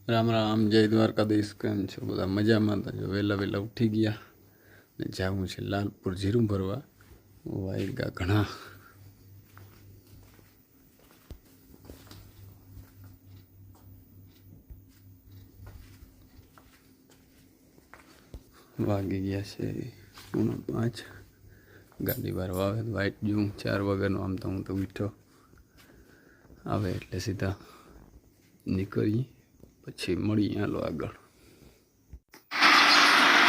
राम राम जय द्वारकाधीश केम छो बधा मजामां था। जो वेला वेला उठी गया ने जाऊँ छे लालपुर जीरू भरवा वायगा घणा वागी गया छे 5:45 गाड़ी भरवा आवे वाइट जूं 4 वाग्यानो आम तो हूँ तो उठ्यो आवे एटले सीधा निकळी पछी मळीए हालो आगळ।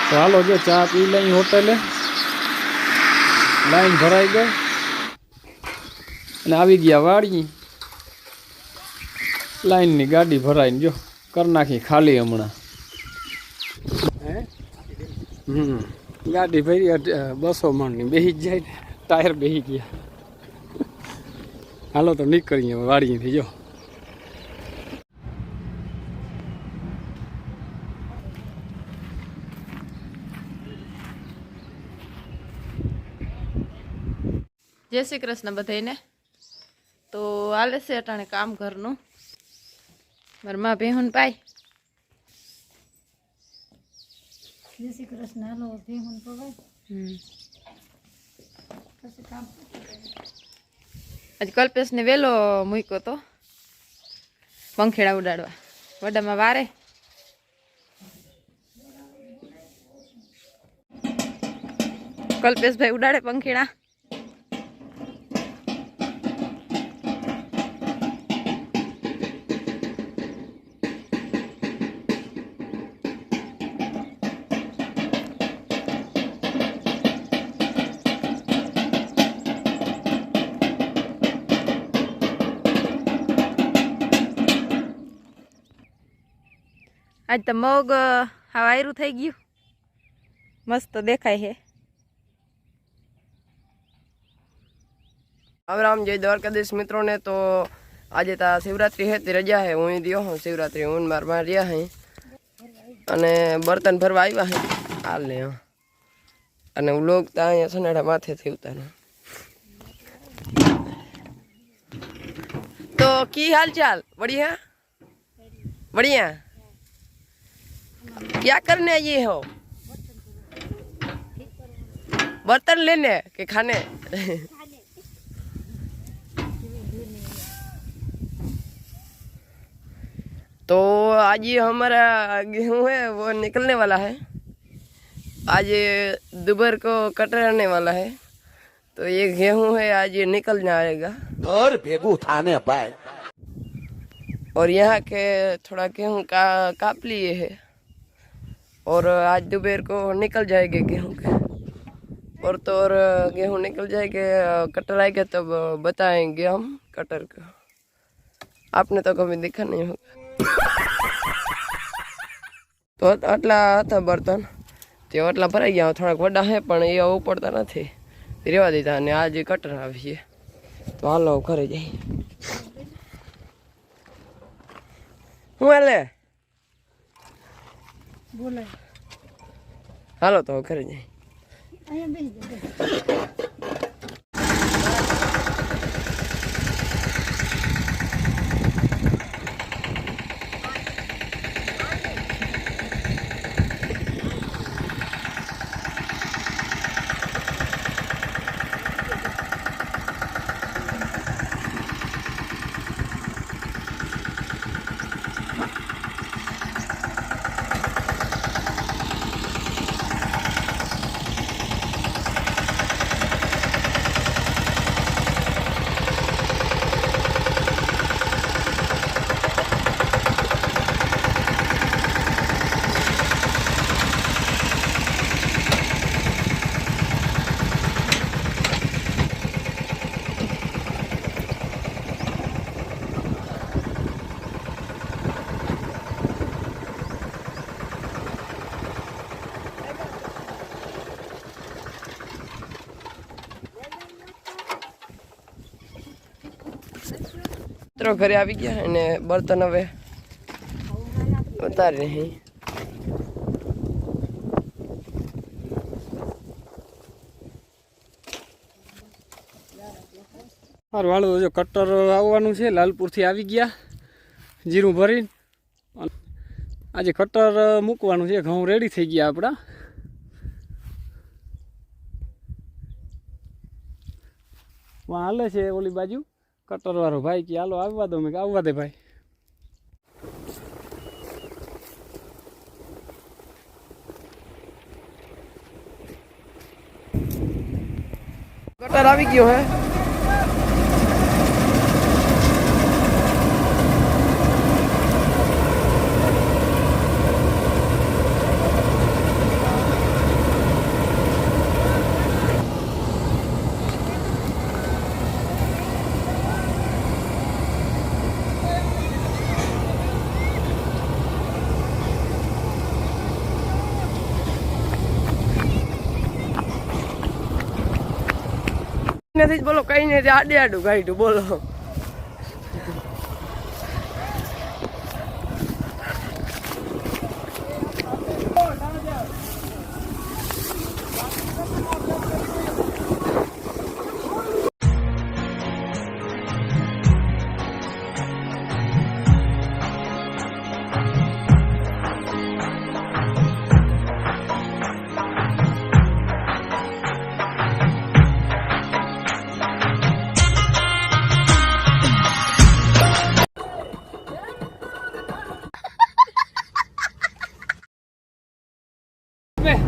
तो हालो जो चा पी लई होटले लाइन भराई गई ने आवी गया वाड़ी लाइन नी गाड़ी भराई जो कर नाखी खाली हमणा गाड़ी भरी 200 मण बेही जाए टायर बेही गया। हालो तो निकळीए वाड़ी थी जो जय श्री कृष्ण बधाई ने। तो आले से अटाणे काम घरनु मार मां बेहुन पाई जय श्री कृष्ण। हालो बेहुन पवाय પછી કામ आज कल्पेश ने वेलो मूक्यो तो पंखेड़ा उडाड़वा वडामां वारे कल्पेश भाई उडाड़े पंखेड़ा। आज तो मग हवायरू थई गयु मस्त देखाय है। राम राम जय द्वारकाधीश मित्रों ने। तो आज शिवरात्रि है ती रजा है हूँ दियो हूँ शिवरात्रि हूँ मार मार रहा है अने बर्तन भरवा आया है हाल ने अने लोग तो अँ सनाड़ा माथे थी उतार। तो की हाल चाल बढ़िया बढ़िया क्या करने ये हो बर्तन लेने के खाने तो आज ये हमारा गेहूं है वो निकलने वाला है। आज दोपहर को कटराने वाला है तो ये गेहूं है आज ये निकल जाएगा और भेगू थाने पाए और यहाँ के थोड़ा गेहूं का काप लिए है और आज दोपहर को निकल जाएंगे गेहूं के और तो और गेहूं निकल जाएंगे कटर आएगा तब बताएंगे हम कटर को। आपने तो कभी देखा नहीं होगा। तो आटला था बर्तन तो आटला भराई गया थोड़ा वड्डा है पण ये उपड़ता नहीं रेवा दीधा ने आज कटर आवीए तो हालो घरे जाइए। हूँ हाले બોલાય हालो तो घरे जाइए। અહીંયા બેસી જાવ। मित्रों घरे आ गया है बर्तन हमें उतार रहे हैं। મારું વાળું જો કટર આવવાનું છે લાલપુરથી આવી ગયા જીરું ભરીને આજે કટર મૂકવાનું છે. ઘઉં રેડી થઈ ગયા આપણા. વાં હાલે છે ઓલી બાજુ કટર વાળો ભાઈ કે હાલો આવવા દો. મેં આવવા દે ભાઈ. કટર આવી ગયો હે. નથી બોલો કઈ નથી આડે આડું ગાઈડું બોલો.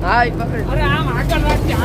હા પકડ. અરે આમ આગળ રાખજે.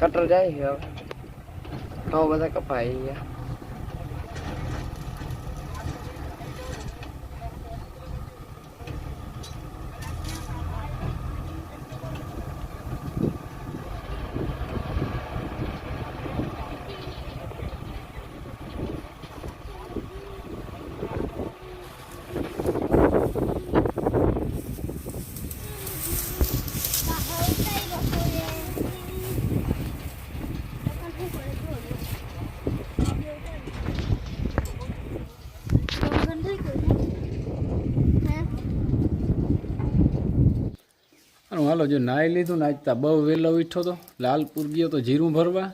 કટર જાય છે હવે ઘઉં બધા કપાઈ ગયા. હાલો જો નાહી લીધું ને આજતા બહુ વહેલો ઉઠ્યો તો લાલપુર ગયો તો જીરું ભરવા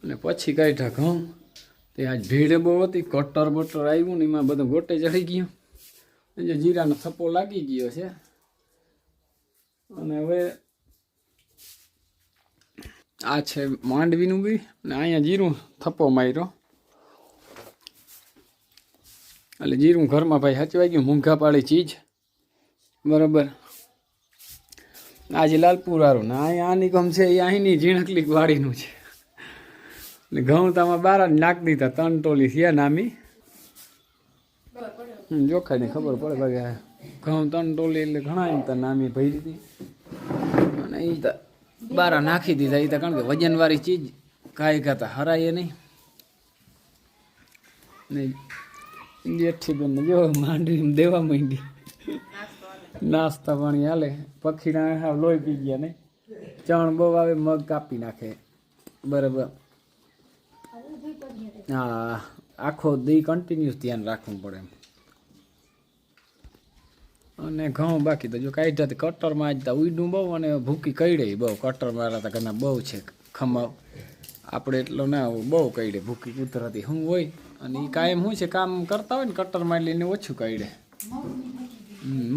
અને પછી કાઢ્યા ઘઉં તે આજ ભીડ બહુ હતી કટર બટર આવ્યું ને એમાં બધું ગોટે ચડી ગયું જે જીરાનો થપ્પો લાગી ગયો છે અને હવે આ છે માંડવીનું બી ને અહીંયા જીરું થપ્પો માર્યો એટલે જીરું ઘરમાં ભાઈ હચવાઈ ગયું મૂંઘાપાળી ચીજ બરાબર. આજે લાલપુર વાળું ને અહીંયા આની કમ છે એ અહીંની ઝીણકલી વાડીનું છે ને ઘઉં તો આમાં બાર જ નાખી દીધા 3 ટોલી છે નામી જોખાઈને ખબર પડે ભાઈ ઘઉં 3 ટોલી એટલે ઘણા એમ તો નામી ભરી હતી અને એ તો બારા નાખી દીધા એ તો કારણ કે વજનવાળી ચીજ કાંઈ ખાતા હરાય નહીં ને જેઠી બેન જો માંડવી દેવા માંડી નાસ્તા પાણી હાલે પક્ષીના લોહી પી ગયા ને ચણ બહુ આવે મગ કાપી નાખે બરાબર. હા આખો દી કન્ટિન્યુઅસ ધ્યાન રાખવું પડે અને ઘઉં બાકી તો જો કાઢ્યા કટરમાં આજ તો ઉઈડું બહુ અને ભૂકી કઈડે બહુ કટર મારા તો ઘણા બહુ છે ખમાવ આપણે એટલો ના બહુ કઈડે ભૂકી કુતરાતી શું હોય અને એ કાયમ શું છે કામ કરતા હોય ને કટરમાં લઈને ઓછું કઈડે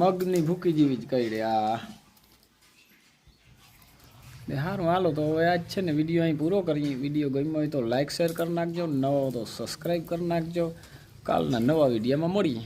મગની ભૂકી જેવી જ કઈડે આ સારું હાલો તો હવે આજ છે ને વિડીયો અહીં પૂરો કરીએ. વિડીયો ગમ્યો હોય તો લાઇક શેર કરી નાખજો, નવો તો સબસ્ક્રાઈબ કરી નાખજો. કાલના નવા વિડીયોમાં મળીએ.